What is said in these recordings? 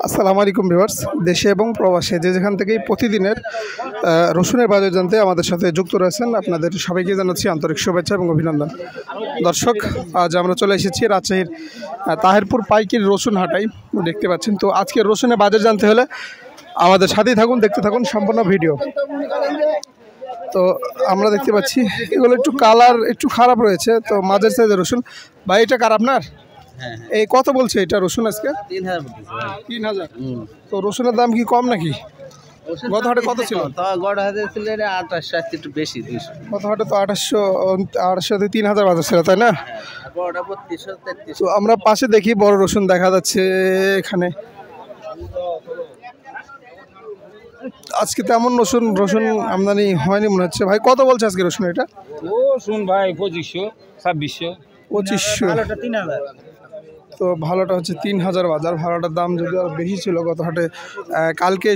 আসসালামু আলাইকুম ভিউয়ার্স, দেশে এবং প্রবাসে যে যেখান থেকেই প্রতিদিনের রসুনের বাজার জানতে আমাদের সাথে যুক্ত রয়েছেন আপনাদের সবাইকে জানাচ্ছি আন্তরিক শুভেচ্ছা এবং অভিনন্দন। দর্শক, আজ আমরা চলে এসেছি রাজশাহীর তাহেরপুর পাইকারি রসুন হাটাই দেখতে পাচ্ছেন। তো আজকে রসুনের বাজার জানতে হলে আমাদের সাথেই থাকুন, দেখতে থাকুন সম্পূর্ণ ভিডিও। তো আমরা দেখতে পাচ্ছি এগুলো একটু কালার একটু খারাপ রয়েছে, তো মাঝের সাইজের রসুন। ভাই এটা কার আপনার? এই কত বলছে এটা রসুন আজকে? 3000। তো রসুনের দাম কি কম নাকি? গত হাটে কত ছিল? একটু বেশি, গত হাটে তো 2800 থেকে 3000 বাজার ছিল, তাই না? তো আমরা পাশে দেখি বড় রসুন দেখা যাচ্ছে এখানে। আজকে তেমন রসুন আমদানি হয়নি মনে হচ্ছে। ভাই কত বলছে আজকে রসুন এটা? রসুন ভাই 2500, 2600। 2500। তো ভালোটা হচ্ছে 3000 বাজার। ভাড়াটার দাম যদি আরও বেশি ছিল গত হাটে। কালকে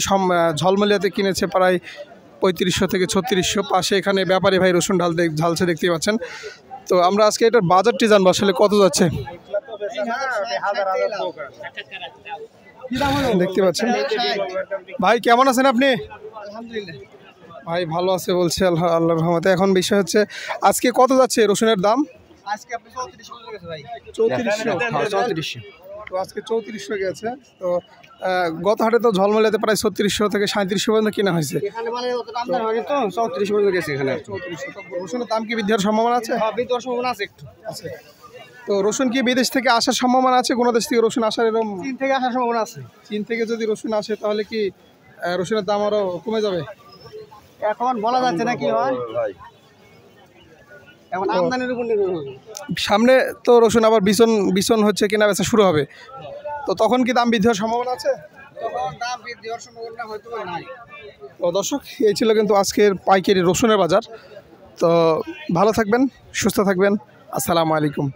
ঝলমলিয়াতে কিনেছে প্রায় 3500 থেকে 3600। পাশে এখানে ব্যাপারী ভাই রসুন ঢালছে দেখতে পাচ্ছেন। তো আমরা আজকে এটার বাজারটি জানবো আসলে কত যাচ্ছে দেখতে পাচ্ছেন। ভাই কেমন আছেন আপনি? ভাই ভালো আছে বলছে, আল্লাহর রহমতে। এখন বিষয় হচ্ছে আজকে কত যাচ্ছে রসুনের দাম? আজকে আপনি 3400 গেছে ভাই। 3400। তো আজকে 3400 গেছে। তো গত হাটে তো ঝলমলিয়াতে প্রায় 3600 থেকে 3700 পর্যন্ত কিনা হয়েছে। এখানে মানে অত দাম না হয়নি তো 3400 পর্যন্ত গেছে এখানে। 3400। তো রসুনের দাম কি বৃদ্ধি হওয়ার সম্ভাবনা আছে? হ্যাঁ, বৃদ্ধি হওয়ার সম্ভাবনা আছে একটু। আছে। তো রসুন কি বিদেশ থেকে আসার সম্ভাবনা আছে? কোনো দেশ থেকে রসুন আসার এরকম? চীন থেকে আসার সম্ভাবনা আছে। চীন থেকে যদি রসুন আসে তাহলে কি রসুনের দাম আরও কমে যাবে? এখন বলা যাচ্ছে না কি হয়। এখন আমদানির উপর নির্ভর করবে। সামনে তো রসুন আবার বিচন হচ্ছে কেনা বেচা শুরু হবে, তো তখন কি দাম বৃদ্ধি হওয়ার সম্ভাবনা আছে? দাম বৃদ্ধি হওয়ার সম্ভাবনা হয়তো নাই। তো দর্শক, এই ছিল কিন্তু আজকের পাইকারি রসুনের বাজার। তো ভালো থাকবেন, সুস্থ থাকবেন। আসসালামু আলাইকুম।